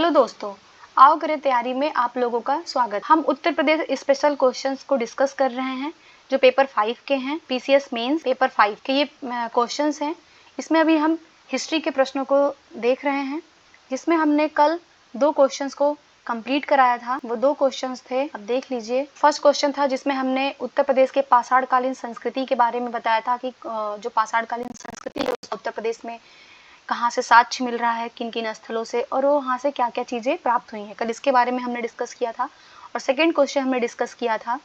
Hello दोस्तों, आओ करें तैयारी में आप लोगों का स्वागत। हम उत्तर प्रदेश स्पेशल क्वेश्चंस को डिस्कस कर रहे हैं जो पेपर 5 के हैं। पीसीएस मेंस पेपर 5 के ये क्वेश्चंस हैं। इसमें अभी हम हिस्ट्री के प्रश्नों को देख रहे हैं, जिसमें हमने कल 2 क्वेश्चंस को कंप्लीट कराया था। वो 2 क्वेश्चंस थे, अब देख लीजिए। फर्स्ट क्वेश्चन था जिसमें हमने उत्तर प्रदेश के पाषाणकालीन संस्कृति के बारे में बताया था कि जो पाषाणकालीन संस्कृति है उत्तर प्रदेश में कहाँ से साक्ष्य मिल रहा है, किन किन स्थलों से, और वो वहाँ से क्या क्या चीज़ें प्राप्त हुई हैं। कल इसके बारे में हमने डिस्कस किया था। और सेकंड क्वेश्चन हमने डिस्कस किया था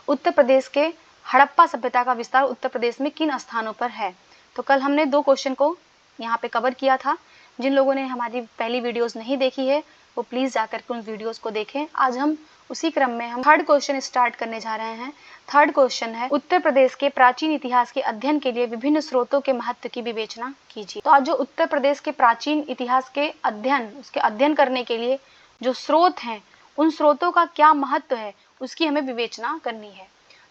उत्तर प्रदेश के हड़प्पा सभ्यता का विस्तार उत्तर प्रदेश में किन स्थानों पर है। तो कल हमने 2 क्वेश्चन को यहाँ पे कवर किया था। जिन लोगों ने हमारी पहली वीडियोस नहीं देखी है वो प्लीज़ जाकर के उन वीडियोस को देखें। आज हम उसी क्रम में हम थर्ड क्वेश्चन स्टार्ट करने जा रहे हैं। थर्ड क्वेश्चन है, उत्तर प्रदेश के प्राचीन इतिहास के अध्ययन के लिए विभिन्न स्रोतों के महत्व की विवेचना कीजिए। तो आज जो उत्तर प्रदेश के प्राचीन इतिहास के उसके अध्ययन करने के लिए जो स्रोत हैं, उन स्रोतों का क्या महत्व है उसकी हमें विवेचना करनी है।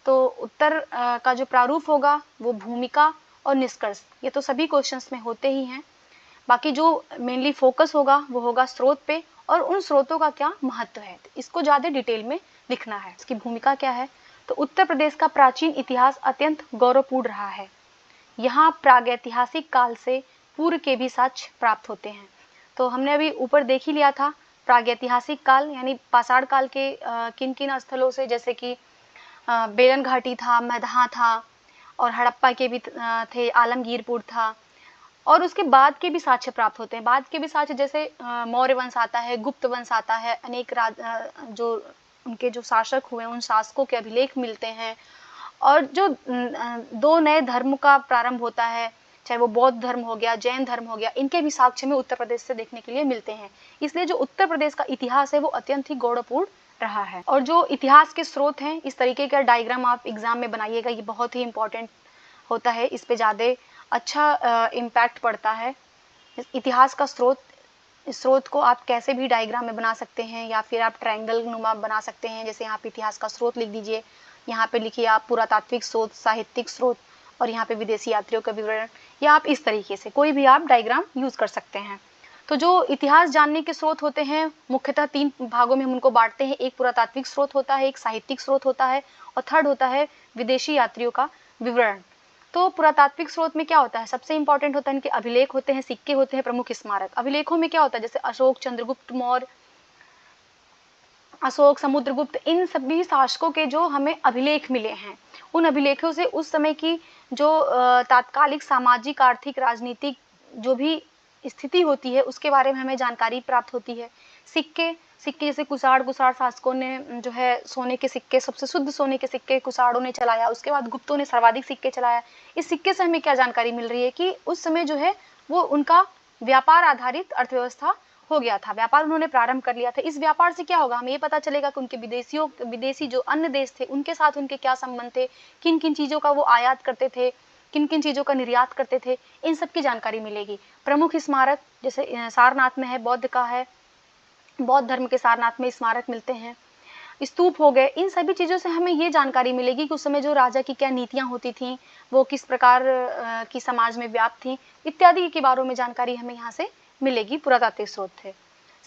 तो उत्तर का जो प्रारूप होगा वो भूमिका और निष्कर्ष, ये तो सभी क्वेश्चंस में होते ही हैं। बाकी जो मेनली फोकस होगा वो होगा स्रोत पे और उन स्रोतों का क्या महत्व है, इसको ज़्यादा डिटेल में लिखना है। इसकी भूमिका क्या है, तो उत्तर प्रदेश का प्राचीन इतिहास अत्यंत गौरवपूर्ण रहा है। यहाँ प्रागैतिहासिक काल से पूर्व के भी साक्ष्य प्राप्त होते हैं। तो हमने अभी ऊपर देख ही लिया था प्रागैतिहासिक काल यानी पाषाण काल के किन किन स्थलों से, जैसे कि बेलन घाटी था, मैदहा था, और हड़प्पा के भी थे, आलमगीरपुर था, और उसके बाद के भी साक्ष्य प्राप्त होते हैं। बाद के भी साक्ष्य जैसे मौर्य वंश आता है, गुप्त वंश आता है, अनेक जो उनके जो शासक हुए उन शासकों के अभिलेख मिलते हैं। और जो 2 नए धर्म का प्रारंभ होता है, चाहे वो बौद्ध धर्म हो गया, जैन धर्म हो गया, इनके भी साक्ष्य में उत्तर प्रदेश से देखने के लिए मिलते हैं। इसलिए जो उत्तर प्रदेश का इतिहास है वो अत्यंत ही गौरवपूर्ण रहा है। और जो इतिहास के स्रोत हैं, इस तरीके का डायग्राम आप एग्जाम में बनाइएगा, ये बहुत ही इंपॉर्टेंट होता है। इस पे ज़्यादा अच्छा इम्पैक्ट पड़ता है। इतिहास का स्रोत को आप कैसे भी डायग्राम में बना सकते हैं, या फिर आप ट्रायंगल नुमा बना सकते हैं। जैसे यहाँ पे इतिहास का स्रोत लिख दीजिए, यहाँ पे लिखिए आप पुरातात्विक स्रोत, साहित्यिक स्रोत, और यहाँ पे विदेशी यात्रियों का विवरण, या आप इस तरीके से कोई भी आप डायग्राम यूज कर सकते हैं। तो जो इतिहास जानने के स्रोत होते हैं मुख्यतः 3 भागों में हम उनको बांटते हैं। एक पुरातात्विक स्रोत होता है, एक साहित्यिक स्रोत होता है, और थर्ड होता है विदेशी यात्रियों का विवरण। तो पुरातात्विक स्रोत में क्या होता है, सबसे इंपॉर्टेंट होता है इनके अभिलेख होते हैं, सिक्के होते हैं, प्रमुख स्मारक। अभिलेखों में क्या होता है, जैसे अशोक, चंद्रगुप्त मौर्य, अशोक, समुद्रगुप्त, इन सभी शासकों के जो हमें अभिलेख मिले हैं, उन अभिलेखों से उस समय की जो तात्कालिक सामाजिक, आर्थिक, राजनीतिक जो भी स्थिति होती है उसके बारे में हमें जानकारी प्राप्त होती है। सिक्के जैसे कुषाण शासकों ने जो है सोने के सिक्के, सबसे शुद्ध सोने के सिक्के कुषाणों ने चलाया, उसके बाद गुप्तों ने सर्वाधिक सिक्के चलाया। इस सिक्के से हमें क्या जानकारी मिल रही है कि उस समय जो है वो उनका व्यापार आधारित अर्थव्यवस्था हो गया था, व्यापार उन्होंने प्रारंभ कर लिया था। इस व्यापार से क्या होगा, हमें ये पता चलेगा कि उनके विदेशी जो अन्य देश थे उनके साथ उनके क्या संबंध थे, किन किन चीज़ों का वो आयात करते थे, किन किन चीज़ों का निर्यात करते थे, इन सब की जानकारी मिलेगी। प्रमुख स्मारक जैसे सारनाथ में है, बौद्ध का है, बौद्ध धर्म के सारनाथ में स्मारक मिलते हैं, स्तूप हो गए। इन सभी चीज़ों से हमें ये जानकारी मिलेगी कि उस समय जो राजा की क्या नीतियाँ होती थीं, वो किस प्रकार की समाज में व्याप्त थी, इत्यादि के बारे में जानकारी हमें यहाँ से मिलेगी। पुरातात्विक स्रोत थे।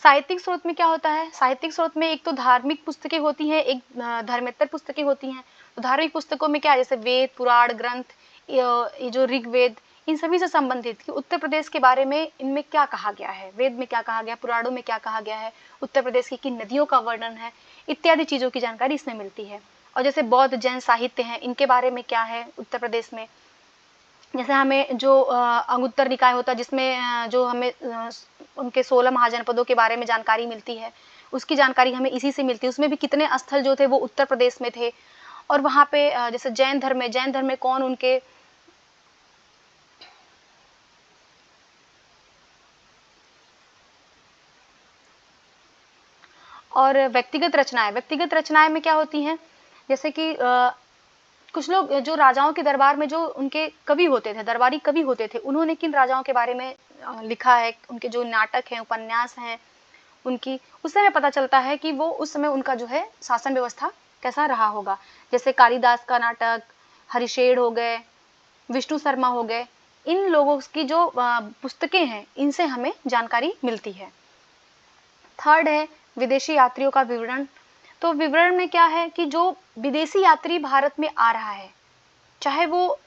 साहित्यिक स्रोत में क्या होता है, साहित्यिक स्रोत में एक तो धार्मिक पुस्तकें होती हैं, एक धर्मेतर पुस्तकें होती हैं। तो धार्मिक पुस्तकों में क्या है, जैसे वेद, पुराण, ग्रंथ, ये जो ऋग्वेद, इन सभी से संबंधित कि उत्तर प्रदेश के बारे में इनमें क्या कहा गया है, वेद में क्या कहा गया, पुराणों में क्या कहा गया है, उत्तर प्रदेश की किन नदियों का वर्णन है, इत्यादि चीज़ों की जानकारी इसमें मिलती है। और जैसे बौद्ध जैन साहित्य हैं, इनके बारे में क्या है उत्तर प्रदेश में, जैसे हमें जो अंगुत्तर निकाय होता है जिसमें जो हमें उनके 16 महाजनपदों के बारे में जानकारी मिलती है, उसकी जानकारी हमें इसी से मिलती है। उसमें भी कितने स्थल जो थे वो उत्तर प्रदेश में थे। और वहाँ पे जैसे जैन धर्म में कौन उनके और व्यक्तिगत रचनाएं में क्या होती हैं, जैसे कि कुछ लोग जो राजाओं के दरबार में जो उनके कवि होते थे, दरबारी कवि होते थे, उन्होंने किन राजाओं के बारे में लिखा है, उनके जो नाटक हैं, उपन्यास हैं, उनकी उससे हमें पता चलता है कि वो उस समय उनका जो है शासन व्यवस्था कैसा रहा होगा। जैसे कालिदास का नाटक, हरिशेर हो गए, विष्णु शर्मा हो गए, इन लोगों की जो पुस्तकें हैं इनसे हमें जानकारी मिलती है। थर्ड है विदेशी यात्रियों का विवरण। तो विवरण में क्या है कि जो विदेशी यात्री भारत में आ रहा है, चाहे वो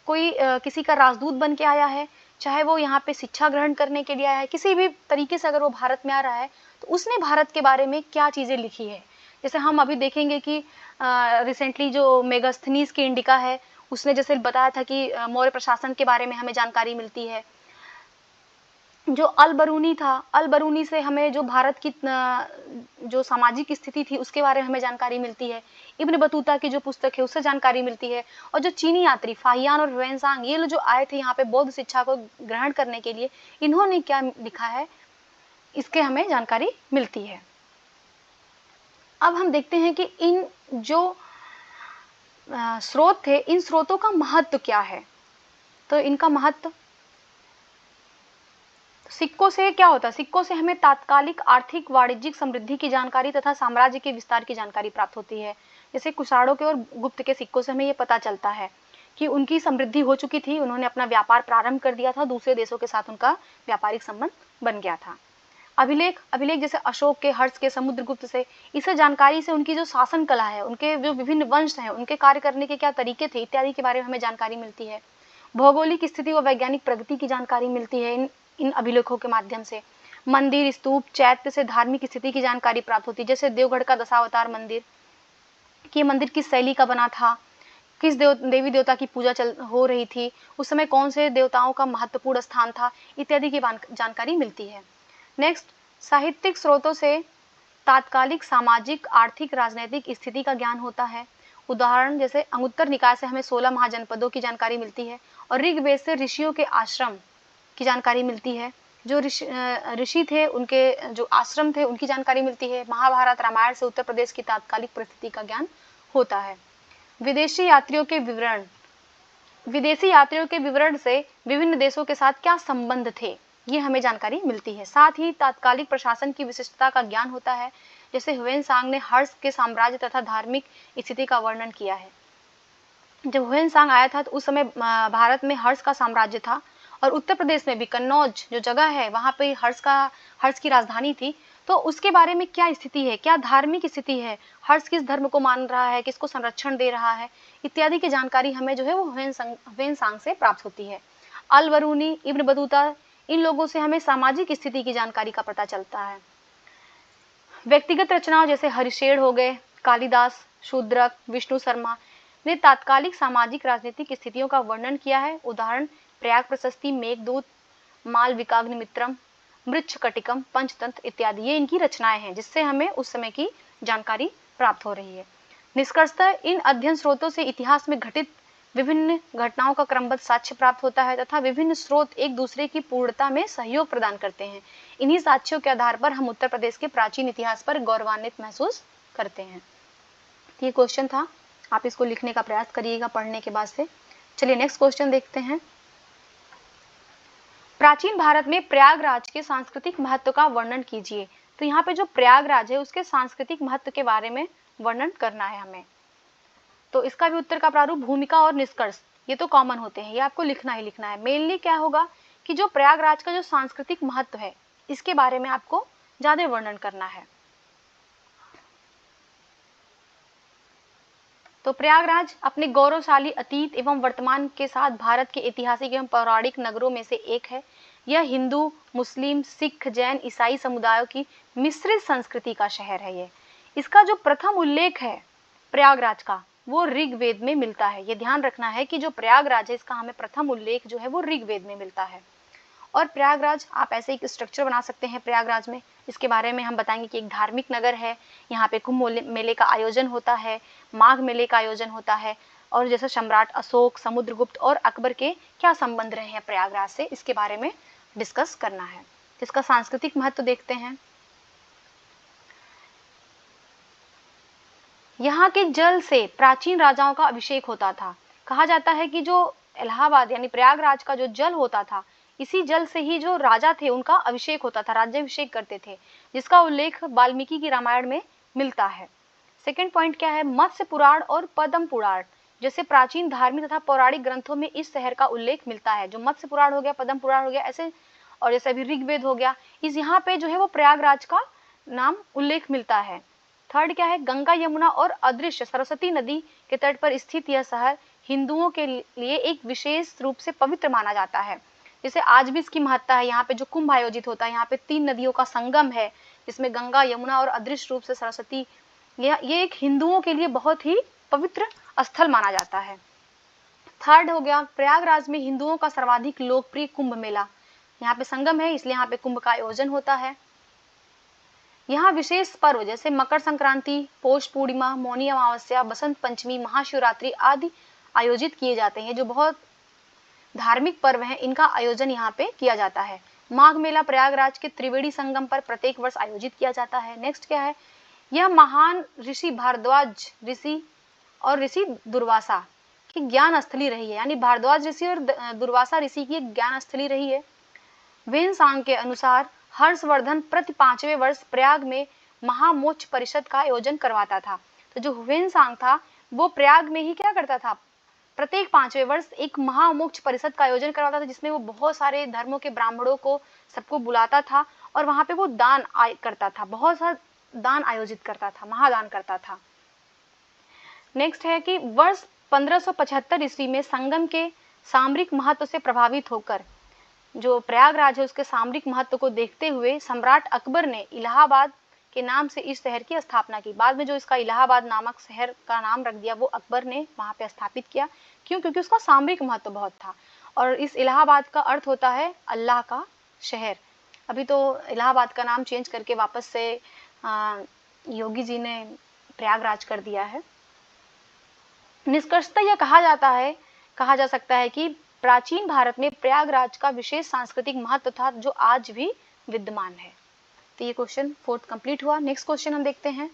कोई किसी का राजदूत बन के आया है, चाहे वो यहाँ पे शिक्षा ग्रहण करने के लिए आया है, किसी भी तरीके से अगर वो भारत में आ रहा है तो उसने भारत के बारे में क्या चीज़ें लिखी है। जैसे हम अभी देखेंगे कि रिसेंटली जो मेगास्थनीज की इंडिका है, उसने जैसे बताया था कि मौर्य प्रशासन के बारे में हमें जानकारी मिलती है। जो अल बरूनी था, अल बरूनी से हमें जो भारत की जो सामाजिक स्थिति थी उसके बारे में हमें जानकारी मिलती है। इब्न बतूता की जो पुस्तक है उससे जानकारी मिलती है। और जो चीनी यात्री फाहियान और ह्वेनसांग, ये लोग जो आए थे यहाँ पे बौद्ध शिक्षा को ग्रहण करने के लिए, इन्होंने क्या लिखा है इसके हमें जानकारी मिलती है। अब हम देखते हैं कि इन जो स्रोत थे, इन स्रोतों का महत्व क्या है। तो इनका महत्व, सिक्कों से क्या होता है, सिक्कों से हमें तात्कालिक आर्थिक वाणिज्यिक समृद्धि की जानकारी तथा साम्राज्य के विस्तार की जानकारी प्राप्त होती है। जैसे कुषाणों के और गुप्त के सिक्कों से हमें ये पता चलता है कि उनकी समृद्धि हो चुकी थी, उन्होंने अपना व्यापार प्रारंभ कर दिया था, दूसरे देशों के साथ उनका व्यापारिक संबंध बन गया था। अभिलेख, अभिलेख जैसे अशोक के, हर्ष के, समुद्रगुप्त से, इसे जानकारी से उनकी जो शासन कला है, उनके जो विभिन्न वंश हैं, उनके कार्य करने के क्या तरीके थे इत्यादि के बारे में हमें जानकारी मिलती है। भौगोलिक स्थिति और वैज्ञानिक प्रगति की जानकारी मिलती है इन अभिलेखों के माध्यम से। मंदिर, स्तूप, चैत्य से धार्मिक स्थिति की जानकारी प्राप्त होती है। जैसे देवगढ़ का दशावतार मंदिर, कि मंदिर किस शैली का बना था, किस देवी देवता की पूजा हो रही थी, उस समय कौन से देवताओं का महत्वपूर्ण स्थान था, इत्यादि की जानकारी मिलती है। नेक्स्ट, साहित्यिक स्रोतों से तात्कालिक सामाजिक, आर्थिक, राजनैतिक स्थिति का ज्ञान होता है। उदाहरण जैसे अंगुत्तर निकाय से हमें 16 महाजनपदों की जानकारी मिलती है, और ऋग्वेद से ऋषियों के आश्रम की जानकारी मिलती है। जो ऋषि थे, उनके जो आश्रम थे, उनकी जानकारी मिलती है। महाभारत, रामायण से उत्तर प्रदेश की तात्कालिक परिस्थिति का ज्ञान होता है। विदेशी यात्रियों के विवरण, विदेशी यात्रियों के विवरण से विभिन्न देशों के साथ क्या संबंध थे, ये हमें जानकारी मिलती है। साथ ही तात्कालिक प्रशासन की विशिष्टता का ज्ञान होता है। जैसे ह्वेनसांग ने हर्ष के साम्राज्य तथा धार्मिक स्थिति का वर्णन किया है। जब ह्वेनसांग आया था तो उस समय भारत में हर्ष का साम्राज्य था, और उत्तर प्रदेश में भी कन्नौज जो जगह है वहाँ पे हर्ष की राजधानी थी। तो उसके बारे में क्या स्थिति है, क्या धार्मिक स्थिति है, हर्ष किस धर्म को मान रहा है, किसको संरक्षण दे रहा है, इत्यादि की जानकारी हमें जो है वो ह्वेनसांग से प्राप्त होती है। अल बरूनी, इब्न बतूता, इन लोगों से हमें सामाजिक स्थिति की जानकारी का पता चलता है। व्यक्तिगत रचनाओं जैसे हरिशेर हो गए, कालिदास, शूद्रक, विष्णु शर्मा ने तात्कालिक सामाजिक राजनीतिक स्थितियों का वर्णन किया है। उदाहरण प्रयाग प्रशस्ति, मेघदूत, मालविकाग्निमित्रम, मृच्छकटिकम, पंचतंत्र इत्यादि, ये इनकी रचनाएं हैं जिससे हमें उस समय की जानकारी प्राप्त हो रही है। निष्कर्षतः इन अध्ययन स्रोतों से इतिहास में घटित विभिन्न घटनाओं का क्रमबद्ध साक्ष्य प्राप्त होता है तथा विभिन्न स्रोत एक दूसरे की पूर्णता में सहयोग प्रदान करते हैं। इन्हीं साक्ष्यों के आधार पर हम उत्तर प्रदेश के प्राचीन इतिहास पर गौरवान्वित महसूस करते हैं। ये क्वेश्चन था, आप इसको लिखने का प्रयास करिएगा पढ़ने के बाद से। चलिए नेक्स्ट क्वेश्चन देखते हैं। प्राचीन भारत में प्रयागराज के सांस्कृतिक महत्व का वर्णन कीजिए। तो यहाँ पे जो प्रयागराज है उसके सांस्कृतिक महत्व के बारे में वर्णन करना है हमें। तो इसका भी उत्तर का प्रारूप भूमिका और निष्कर्ष, ये तो कॉमन होते हैं, ये आपको लिखना ही लिखना है। मेनली क्या होगा कि जो प्रयागराज का जो सांस्कृतिक महत्व है इसके बारे में आपको ज्यादा वर्णन करना है। तो प्रयागराज अपने गौरवशाली अतीत एवं वर्तमान के साथ भारत के ऐतिहासिक एवं पौराणिक नगरों में से एक है। यह हिंदू, मुस्लिम, सिख, जैन, ईसाई समुदायों की मिश्रित संस्कृति का शहर है। ये इसका जो प्रथम उल्लेख है प्रयागराज का वो ऋग्वेद में मिलता है। ये ध्यान रखना है कि जो प्रयागराज है इसका हमें प्रथम उल्लेख जो है वो ऋग्वेद में मिलता है। और प्रयागराज आप ऐसे एक स्ट्रक्चर बना सकते हैं प्रयागराज में, इसके बारे में हम बताएंगे कि एक धार्मिक नगर है, यहाँ पे कुंभ मेले का आयोजन होता है, माघ मेले का आयोजन होता है, और जैसे सम्राट अशोक, समुद्रगुप्त और अकबर के क्या संबंध रहे हैं प्रयागराज से, इसके बारे में डिस्कस करना है। इसका सांस्कृतिक महत्व देखते हैं। यहाँ के जल से प्राचीन राजाओं का अभिषेक होता था। कहा जाता है कि जो इलाहाबाद यानी प्रयागराज का जो जल होता था, इसी जल से ही जो राजा थे उनका अभिषेक होता था, राज्याभिषेक करते थे, जिसका उल्लेख वाल्मीकि की रामायण में मिलता है। सेकंड पॉइंट क्या है, मत्स्य पुराण और पद्म पुराण जैसे प्राचीन धार्मिक तथा पौराणिक ग्रंथों में इस शहर का उल्लेख मिलता है। जो मत्स्य पुराण हो गया, पद्म पुराण हो गया, ऐसे, और जैसे अभी ऋग्वेद हो गया, इस यहाँ पे जो है वो प्रयागराज का नाम उल्लेख मिलता है। थर्ड क्या है, गंगा यमुना और अदृश्य सरस्वती नदी के तट पर स्थित यह शहर हिंदुओं के लिए एक विशेष रूप से पवित्र माना जाता है। जैसे आज भी इसकी महत्ता है। यहाँ पे जो कुंभ आयोजित होता है, यहाँ पे 3 नदियों का संगम है, जिसमें गंगा यमुना और अदृश्य रूप से सरस्वती, ये एक हिंदुओं के लिए बहुत ही पवित्र स्थल माना जाता है। थर्ड हो गया, प्रयागराज में हिंदुओं का सर्वाधिक लोकप्रिय कुंभ मेला। यहाँ पे संगम है, इसलिए यहाँ पे कुंभ का आयोजन होता है। यहाँ विशेष पर्व जैसे मकर संक्रांति, पौष पूर्णिमा, मौनी अमावस्या, बसंत पंचमी, महाशिवरात्रि आदि आयोजित किए जाते हैं। जो बहुत धार्मिक पर्व हैं, इनका आयोजन यहाँ पे किया जाता है। माघ मेला प्रयागराज के त्रिवेणी संगम पर प्रत्येक वर्ष आयोजित किया जाता है। नेक्स्ट क्या है, यह महान ऋषि भारद्वाज ऋषि और ऋषि दुर्वासा की ज्ञान स्थली रही है। यानी भारद्वाज ऋषि और दुर्वासा ऋषि की एक ज्ञान स्थली रही है। वेनसांग के अनुसार हर्षवर्धन प्रति 5वें वर्ष प्रयाग में महामोक्ष परिषद का आयोजन करवाता था। तो जो वेनसांग था वो प्रयाग में ही क्या करता था, प्रत्येक 5वें वर्ष एक महामोक्ष परिषद का आयोजन करवाता था, जिसमें वो बहुत सारे धर्मों के ब्राह्मणों को सबको बुलाता था और वहां पे वो दान करता था, बहुत सारा दान आयोजित करता था, महादान करता था। नेक्स्ट है कि वर्ष 1575 ईस्वी में संगम के सामरिक महत्व से प्रभावित होकर, जो प्रयागराज है उसके सामरिक महत्व को देखते हुए सम्राट अकबर ने इलाहाबाद के नाम से इस शहर की स्थापना की। बाद में जो इसका इलाहाबाद नामक शहर का नाम रख दिया, वो अकबर ने वहां पे स्थापित किया। क्यों? क्योंकि उसका सामरिक महत्व बहुत था। और इस इलाहाबाद का अर्थ होता है अल्लाह का शहर। अभी तो इलाहाबाद का नाम चेंज करके वापस से योगी जी ने प्रयागराज कर दिया है। निष्कर्षतः यह कहा जा सकता है कि प्राचीन भारत में प्रयागराज का विशेष सांस्कृतिक महत्व था, जो आज भी विद्यमान है। तो ये क्वेश्चन 4th कंप्लीट हुआ। नेक्स्ट क्वेश्चन हम देखते हैं,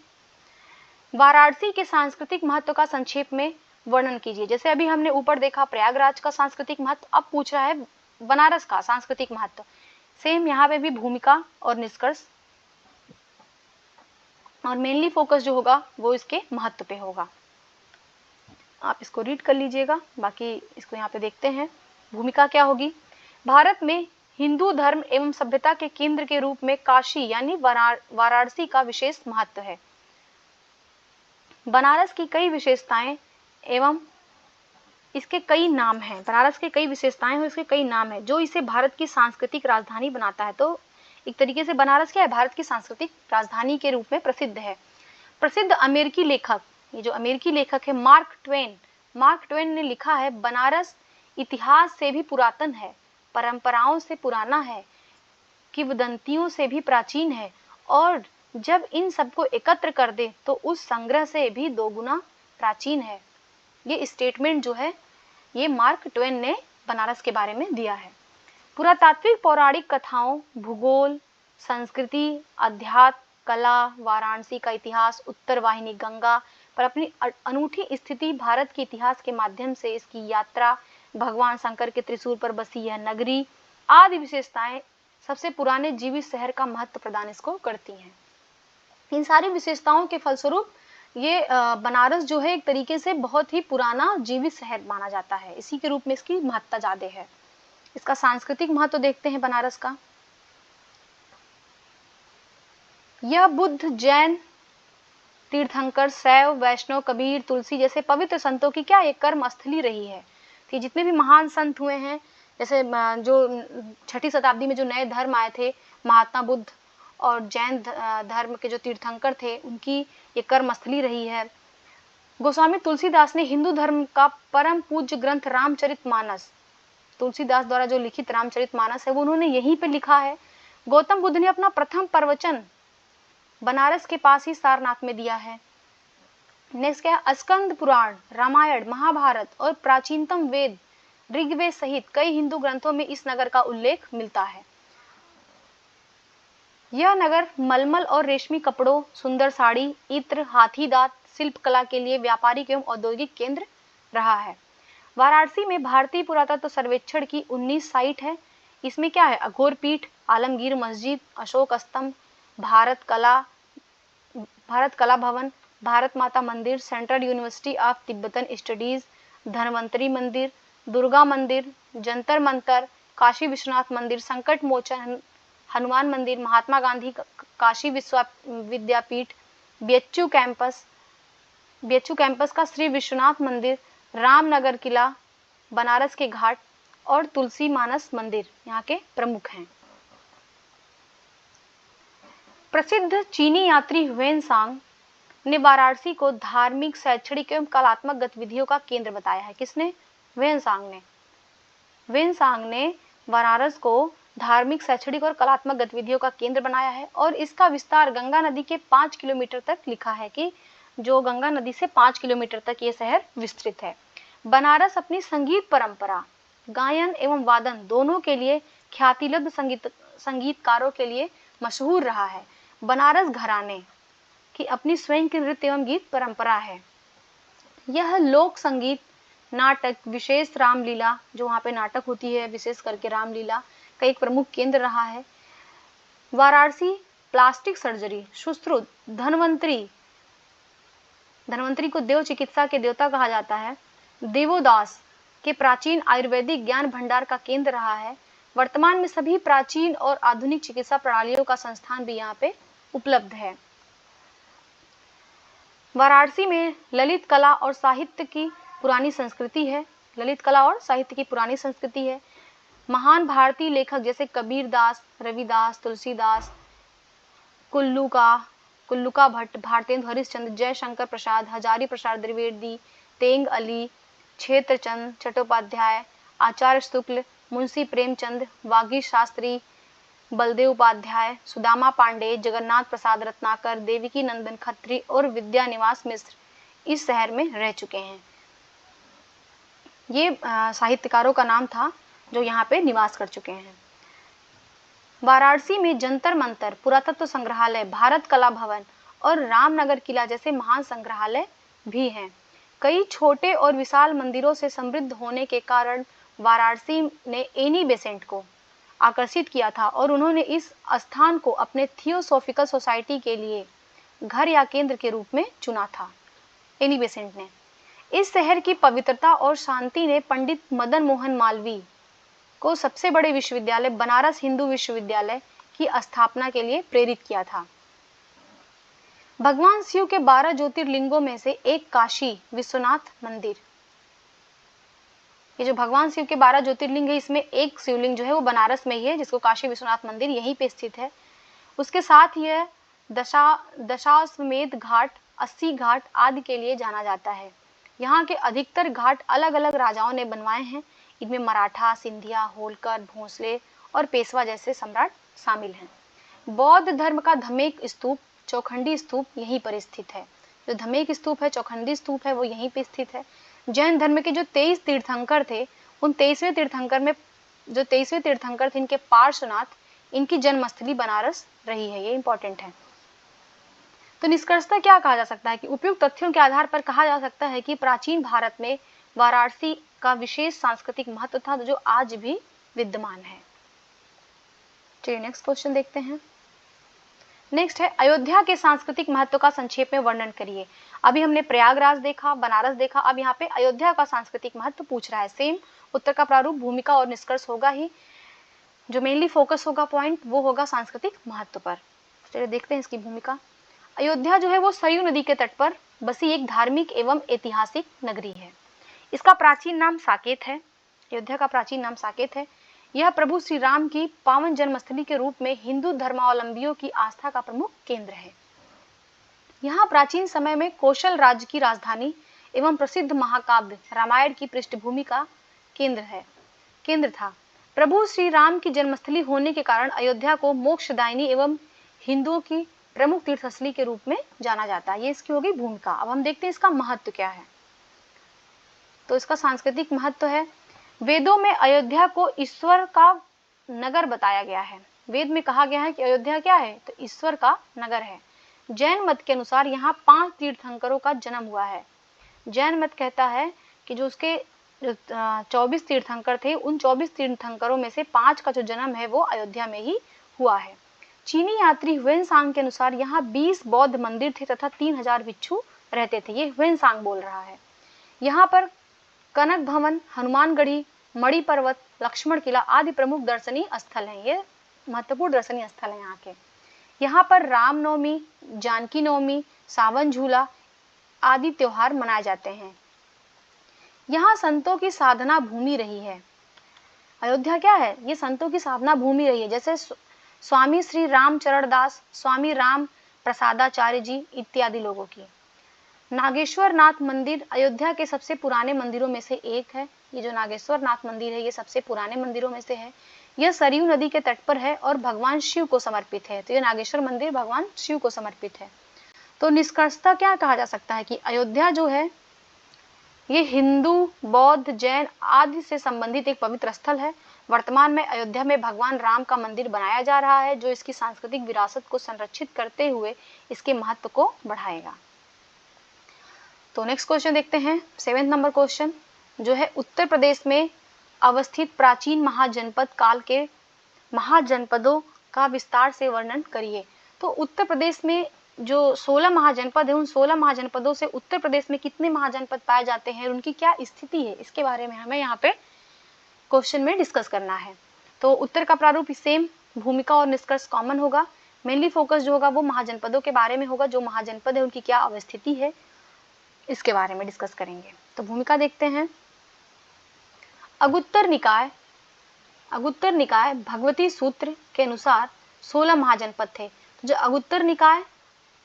वाराणसी के सांस्कृतिक महत्व का संक्षेप में वर्णन कीजिए। जैसे अभी हमने ऊपर देखा प्रयागराज का सांस्कृतिक महत्व, अब पूछ रहा है बनारस का सांस्कृतिक महत्व। सेम यहाँ पे भी भूमिका और निष्कर्ष, और मेनली फोकस जो होगा वो इसके महत्व पे होगा। आप इसको रीड कर लीजिएगा, बाकी इसको यहाँ पे देखते हैं। भूमिका क्या होगी, भारत में हिंदू धर्म एवं सभ्यता के केंद्र के रूप में काशी यानी वाराणसी का विशेष महत्व है। बनारस की कई विशेषताएं एवं इसके कई नाम हैं। बनारस के कई विशेषताएं और इसके कई नाम हैं, जो इसे भारत की सांस्कृतिक राजधानी बनाता है। तो एक तरीके से बनारस क्या है, भारत की सांस्कृतिक राजधानी के रूप में प्रसिद्ध है। प्रसिद्ध अमेरिकी लेखक, ये जो अमेरिकी लेखक है मार्क ट्वेन ने लिखा है, बनारस इतिहास से भी पुरातन है, परंपराओं से पुराना है, किंवदंतियों से भी प्राचीन है, और जब इन सबको एकत्र कर दे तो उस संग्रह से भी 2 गुना प्राचीन है। ये स्टेटमेंट जो है ये मार्क ट्वेन ने बनारस के बारे में दिया है। पुरातात्विक पौराणिक कथाओं, भूगोल, संस्कृति, अध्यात्म, कला, वाराणसी का इतिहास, उत्तर वाहिनी गंगा पर अपनी अनूठी स्थिति, भारत के इतिहास के माध्यम से इसकी यात्रा, भगवान शंकर के त्रिशूल पर बसी यह नगरी आदि विशेषताएं सबसे पुराने जीवित शहर का महत्व प्रदान इसको करती हैं। इन सारी विशेषताओं के फलस्वरूप ये बनारस जो है एक तरीके से बहुत ही पुराना जीवित शहर माना जाता है। इसी के रूप में इसकी महत्ता ज्यादा है। इसका सांस्कृतिक महत्व देखते हैं बनारस का। यह बुद्ध, जैन, तीर्थंकर, शैव, वैष्णव, कबीर, तुलसी जैसे पवित्र संतों की क्या एक कर्म स्थली रही है। कि जितने भी महान संत हुए हैं, जैसे जो 6ठी शताब्दी में जो नए धर्म आए थे, महात्मा बुद्ध और जैन धर्म के जो तीर्थंकर थे, उनकी ये कर्म स्थली रही है। गोस्वामी तुलसीदास ने हिंदू धर्म का परम पूज्य ग्रंथ रामचरितमानस, तुलसीदास द्वारा जो लिखित रामचरितमानस है वो उन्होंने यहीं पे लिखा है। गौतम बुद्ध ने अपना प्रथम प्रवचन बनारस के पास ही सारनाथ में दिया है। नेक्स्ट क्या है, स्कंद पुराण, रामायण, महाभारत और प्राचीनतम वेद ऋग्वेद सहित कई हिंदू ग्रंथों में इस नगर का उल्लेख मिलता है। यह नगर मलमल और रेशमी कपड़ों, सुंदर साड़ी, इत्र, हाथी दांत, शिल्प कला के लिए व्यापारिक एवं औद्योगिक केंद्र रहा है। वाराणसी में भारतीय पुरातत्व सर्वेक्षण की 19 साइट है। इसमें क्या है, अघोर पीठ, आलमगीर मस्जिद, अशोक स्तंभ, भारत कला भवन, भारत माता मंदिर, central university of Tibetan studies, Dhanvantari मंदिर, दुर्गा मंदिर, जंतर मंतर, काशी विश्वनाथ मंदिर, संकट मोचन हनुमान मंदिर, महात्मा गांधी काशी विश्वविद्यापीठ, बीएचयू कैंपस का श्री विश्वनाथ मंदिर, रामनगर किला, बनारस के घाट और तुलसी मानस मंदिर यहाँ के प्रमुख हैं। प्रसिद्ध चीनी यात्री ह्वेनसांग ने वाराणसी को धार्मिक, शैक्षणिक एवं कलात्मक गतिविधियों का केंद्र बताया है। किसने? ह्वेनसांग ने बनारस को धार्मिक, शैक्षणिक और कलात्मक गतिविधियों का केंद्र बनाया है और इसका विस्तार गंगा नदी के 5 किलोमीटर तक लिखा है कि जो गंगा नदी से 5 किलोमीटर तक ये शहर विस्तृत है। बनारस अपनी संगीत परंपरा, गायन एवं वादन दोनों के लिए ख्यातिलब्ध संगीतकारों के लिए मशहूर रहा है। बनारस घराने की अपनी स्वयं की नृत्य एवं गीत परंपरा है। यह लोक संगीत, नाटक, विशेष रामलीला, जो वहाँ पे नाटक होती है विशेष करके रामलीला का एक प्रमुख केंद्र रहा है। वाराणसी प्लास्टिक सर्जरी, सुश्रुत, धन्वंतरी को देव चिकित्सा के देवता कहा जाता है। देवोदास के प्राचीन आयुर्वेदिक ज्ञान भंडार का केंद्र रहा है। वर्तमान में सभी प्राचीन और आधुनिक चिकित्सा प्रणालियों का संस्थान भी यहाँ पे उपलब्ध है। वाराणसी में ललित कला और साहित्य की पुरानी संस्कृति है। महान भारतीय लेखक जैसे कबीरदास, रविदास, तुलसीदास, कुल्लूका भट्ट, भारतेंदु हरिश्चंद्र, जयशंकर प्रसाद, हजारी प्रसाद द्विवेदी, तेंग अली, क्षेत्रचंद चट्टोपाध्याय, आचार्य शुक्ल, मुंशी प्रेमचंद, वागीश शास्त्री, बलदेव उपाध्याय, सुदामा पांडे, जगन्नाथ प्रसाद रत्नाकर, देवकी नंदन खत्री और विद्यानिवास मिश्र इस शहर में रह चुके हैं। ये साहित्यकारों का नाम था जो यहाँ पे निवास कर चुके हैं। वाराणसी में जंतर मंतर, पुरातत्व संग्रहालय, भारत कला भवन और रामनगर किला जैसे महान संग्रहालय भी हैं। कई छोटे और विशाल मंदिरों से समृद्ध होने के कारण वाराणसी ने एनी बेसेंट को आकर्षित किया था और उन्होंने इस स्थान को अपने थियोसॉफिकल सोसाइटी के लिए घर या केंद्र के रूप में चुना था। एनी बेसेंट ने इस शहर की पवित्रता और शांति ने पंडित मदन मोहन मालवीय को सबसे बड़े विश्वविद्यालय बनारस हिंदू विश्वविद्यालय की स्थापना के लिए प्रेरित किया था। भगवान शिव के 12 ज्योतिर्लिंगों में से एक काशी विश्वनाथ मंदिर, ये जो भगवान शिव के 12 ज्योतिर्लिंग है इसमें एक शिवलिंग जो है वो बनारस में ही है, जिसको काशी विश्वनाथ मंदिर यहीं पे स्थित है। उसके साथ ही दशाश्वमेध घाट, 80 घाट आदि के लिए जाना जाता है। यहाँ के अधिकतर घाट अलग अलग राजाओं ने बनवाए हैं। इनमें मराठा, सिंधिया, होलकर, भोंसले और पेशवा जैसे सम्राट शामिल हैं। बौद्ध धर्म का धमेक स्तूप, चौखंडी स्तूप यहीं पर स्थित है। जो धमेक स्तूप है, चौखंडी स्तूप है, वो यहीं पे स्थित है। जैन धर्म के जो 23 तीर्थंकर थे, उन 23वें तीर्थंकर में जो 23वें तीर्थंकर थे, इनके पार्श्वनाथ, इनकी जन्मस्थली बनारस रही है। ये इंपॉर्टेंट है। तो निष्कर्षतः क्या कहा जा सकता है कि उपयुक्त तथ्यों के आधार पर कहा जा सकता है कि प्राचीन भारत में वाराणसी का विशेष सांस्कृतिक महत्व था जो आज भी विद्यमान है। चलिए नेक्स्ट क्वेश्चन देखते हैं। नेक्स्ट है अयोध्या के सांस्कृतिक महत्व का संक्षेप में वर्णन करिए। अभी हमने प्रयागराज देखा, बनारस देखा, अब यहाँ पे अयोध्या का सांस्कृतिक महत्व पूछ रहा है। सेम उत्तर का प्रारूप, भूमिका और निष्कर्ष होगा ही। जो मेनली फोकस होगा पॉइंट वो होगा सांस्कृतिक महत्व पर। चलिए देखते हैं इसकी भूमिका। अयोध्या जो है वो सरयू नदी के तट पर बसी एक धार्मिक एवं ऐतिहासिक नगरी है। इसका प्राचीन नाम साकेत है। अयोध्या का प्राचीन नाम साकेत है। यह प्रभु श्री राम की पावन जन्मस्थली के रूप में हिंदू धर्मावलंबियों की आस्था का प्रमुख केंद्र है। यहाँ प्राचीन समय में कौशल राज्य की राजधानी एवं प्रसिद्ध महाकाव्य रामायण की पृष्ठभूमि का केंद्र था। प्रभु श्री राम की जन्मस्थली होने के कारण अयोध्या को मोक्षदायिनी एवं हिंदुओं की प्रमुख तीर्थस्थली के रूप में जाना जाता है। ये इसकी होगी भूमिका। अब हम देखते हैं इसका महत्व क्या है। तो इसका सांस्कृतिक महत्व है, वेदों में अयोध्या को ईश्वर का नगर बताया गया है। वेद में कहा गया है कि अयोध्या क्या है, तो ईश्वर का नगर है। जैन मत के अनुसार यहाँ 5 तीर्थंकरों का जन्म हुआ है। जैन मत कहता है कि जो उसके 24 तीर्थंकर थे, उन 24 तीर्थंकरों में से 5 का जो जन्म है वो अयोध्या में ही हुआ है। चीनी यात्री ह्वेनसांग के अनुसार यहाँ 20 बौद्ध मंदिर थे तथा 3000 भिक्षु रहते थे। ये ह्वेनसांग बोल रहा है। यहाँ पर कनक भवन, हनुमानगढ़ी, मणि पर्वत, लक्ष्मण किला आदि प्रमुख दर्शनीय स्थल हैं। ये महत्वपूर्ण दर्शनीय स्थल है यहाँ के। यहाँ पर रामनवमी, जानकी नवमी, सावन झूला आदि त्योहार मनाए जाते हैं। यहाँ संतों की साधना भूमि रही है। अयोध्या क्या है? ये संतों की साधना भूमि रही है, जैसे स्वामी श्री रामचरण दास, स्वामी राम प्रसादाचार्य जी इत्यादि लोगों की। नागेश्वर नाथ मंदिर अयोध्या के सबसे पुराने मंदिरों में से एक है। ये जो नागेश्वर नाथ मंदिर है ये सबसे पुराने मंदिरों में से है। यह सरयू नदी के तट पर है और भगवान शिव को समर्पित है। तो ये नागेश्वर मंदिर भगवान शिव को समर्पित है। तो निष्कर्षतः क्या कहा जा सकता है कि अयोध्या जो है ये हिंदू, बौद्ध, जैन आदि से संबंधित एक पवित्र स्थल है। वर्तमान में अयोध्या में भगवान राम का मंदिर बनाया जा रहा है, जो इसकी सांस्कृतिक विरासत को संरक्षित करते हुए इसके महत्व को बढ़ाएगा। तो नेक्स्ट क्वेश्चन देखते हैं, 7th नंबर क्वेश्चन जो है, उत्तर प्रदेश में अवस्थित प्राचीन महाजनपद काल के महाजनपदों का विस्तार से वर्णन करिए। तो उत्तर प्रदेश में जो 16 महाजनपद है, उन 16 महाजनपदों से उत्तर प्रदेश में कितने महाजनपद पाए जाते हैं, उनकी क्या स्थिति है, इसके बारे में हमें यहाँ पे क्वेश्चन में डिस्कस करना है। तो उत्तर का प्रारूप सेम, भूमिका और निष्कर्ष कॉमन होगा। मेनली फोकस जो होगा वो महाजनपदों के बारे में होगा, जो महाजनपद है उनकी क्या अवस्थिति है इसके बारे में डिस्कस करेंगे। तो भूमिका देखते हैं। अगुत्तर निकाय भगवती सूत्र के अनुसार 16 महाजनपद थे। तो जो अगुत्तर निकाय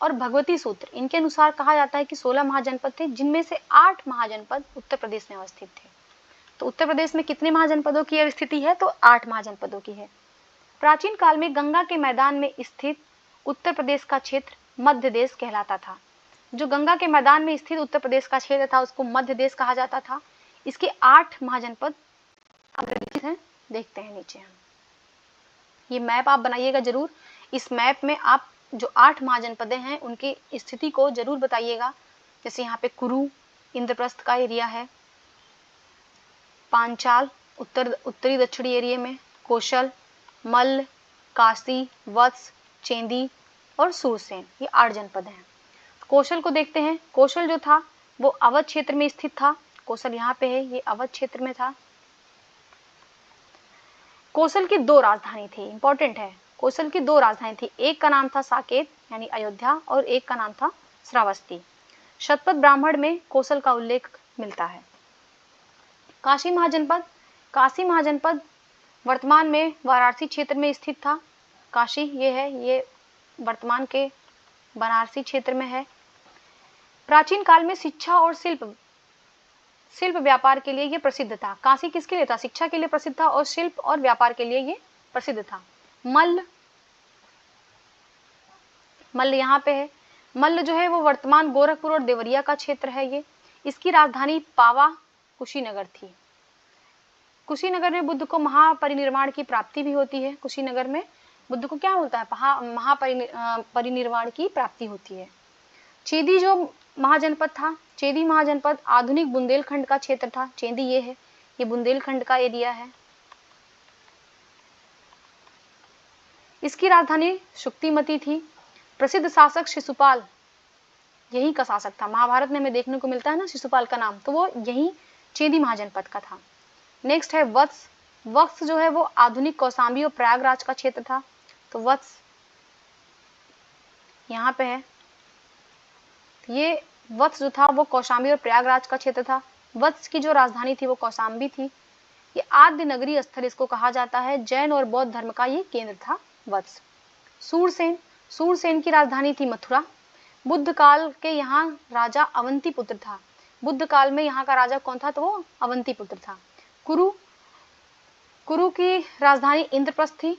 और भगवती सूत्र इनके अनुसार कहा जाता है कि 16 महाजनपद थे, जिनमें से 8 महाजनपद उत्तर प्रदेश में अवस्थित थे। तो उत्तर प्रदेश में कितने महाजनपदों की स्थिति है? तो 8 महाजनपदों की है। प्राचीन काल में गंगा के मैदान में स्थित उत्तर प्रदेश का क्षेत्र मध्य देश कहलाता था। जो गंगा के मैदान में स्थित उत्तर प्रदेश का क्षेत्र था उसको मध्य देश कहा जाता था। इसके 8 महाजनपद हैं, देखते हैं नीचे हम। ये मैप आप बनाइएगा जरूर। इस मैप में आप जो 8 महाजनपदें हैं उनकी स्थिति को जरूर बताइएगा। जैसे यहाँ पे कुरु इंद्रप्रस्थ का एरिया है, पांचाल उत्तरी दक्षिणी एरिया में, कौशल, मल्ल, काशी, वत्स, चेंदी और सूरसेन, ये 8 जनपद हैं। कौशल को देखते हैं। कौशल जो था वो अवध क्षेत्र में स्थित था। कौशल यहाँ पे है, ये अवध क्षेत्र में था। कौशल की 2 राजधानी थी, इंपॉर्टेंट है। कौशल की 2 राजधानी थी, एक का नाम था साकेत यानी अयोध्या और एक का नाम था श्रावस्ती। शतपथ ब्राह्मण में कौशल का उल्लेख मिलता है। काशी महाजनपद वर्तमान में वाराणसी क्षेत्र में स्थित था। काशी ये है, ये वर्तमान के बनारसी क्षेत्र में है। प्राचीन काल में शिक्षा और शिल्प व्यापार के लिए ये प्रसिद्ध था। काशी किसके लिए था? शिक्षा के लिए प्रसिद्ध था और शिल्प और व्यापार के लिए ये प्रसिद्ध था। मल्ल यहाँ पे है। मल्ल जो है वो वर्तमान गोरखपुर और देवरिया का क्षेत्र है। ये इसकी राजधानी पावा कुशीनगर थी। कुशीनगर में बुद्ध को महापरिनिर्वाण की प्राप्ति भी होती है। कुशीनगर में बुद्ध को क्या होता है? महापरिनिर्वाण की प्राप्ति होती है। चेदी जो महाजनपद था, चेदी महाजनपद आधुनिक बुंदेलखंड का क्षेत्र था। चेदी ये है, ये बुंदेलखंड का एरिया है। इसकी राजधानी शुक्तिमती थी। प्रसिद्ध शासक शिशुपाल यही का शासक था। महाभारत में हमें देखने को मिलता है ना शिशुपाल का नाम, तो वो यही चेदी महाजनपद का था। नेक्स्ट है वत्स। वत्स जो है वो आधुनिक कौशाम्बी और प्रयागराज का क्षेत्र था। तो वत्स यहाँ पे है। ये वत्स जो था वो कौशाम्बी और प्रयागराज का क्षेत्र था। वत्स की जो राजधानी थी वो कौशाम्बी थी। ये आद्य नगरीय स्थल इसको कहा जाता है। जैन और बौद्ध धर्म का ये केंद्र था वत्स। सूरसेन की राजधानी थी मथुरा। बुद्ध काल के यहाँ राजा अवंती पुत्र था। बुद्ध काल में यहाँ का राजा कौन था? तो वो अवंती पुत्र था। कुरु की राजधानी इंद्रप्रस्थ थी।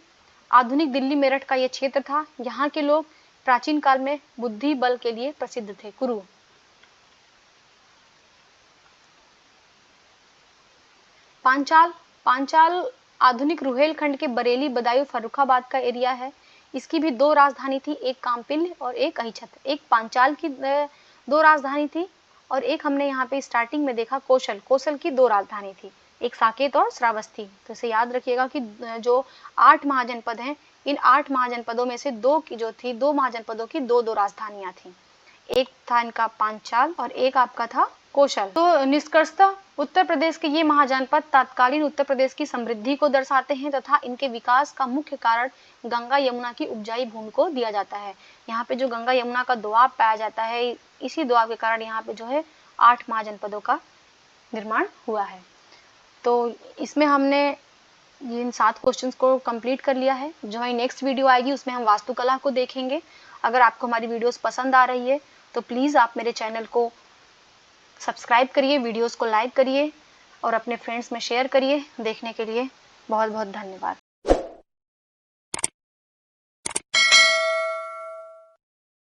आधुनिक दिल्ली मेरठ का ये क्षेत्र था। यहाँ के लोग प्राचीन काल में बुद्धि बल के लिए प्रसिद्ध थे। कुरु। पांचाल आधुनिक रुहेलखंड के बरेली, बदायूं, फर्रुखाबाद का एरिया है। इसकी भी 2 राजधानी थी, एक कामपिल्य और एक अहिछत्र। एक पांचाल की 2 राजधानी थी और एक हमने यहाँ पे स्टार्टिंग में देखा कौशल की 2 राजधानी थी, एक साकेत और श्रावस्ती। तो इसे याद रखिएगा कि जो 8 महाजनपद हैं, इन 8 महाजनपदों में से 2 महाजनपदों की 2 राजधानियां थी। एक था इनका पांचाल और एक आपका था कौशल। तो निष्कर्षतः उत्तर प्रदेश के ये महाजनपद तत्कालीन उत्तर प्रदेश की समृद्धि को दर्शाते हैं तथा इनके विकास का मुख्य कारण गंगा यमुना की उपजाऊ भूमि को दिया जाता है। यहाँ पे जो गंगा यमुना का दोआब पाया जाता है, इसी दोआब के कारण यहाँ पे जो है 8 महाजनपदों का निर्माण हुआ है। तो इसमें हमने इन 7 क्वेश्चंस को कंप्लीट कर लिया है। जो हमारी नेक्स्ट वीडियो आएगी उसमें हम वास्तुकला को देखेंगे। अगर आपको हमारी वीडियोस पसंद आ रही है तो प्लीज़ आप मेरे चैनल को सब्सक्राइब करिए, वीडियोस को लाइक करिए और अपने फ्रेंड्स में शेयर करिए। देखने के लिए बहुत बहुत धन्यवाद।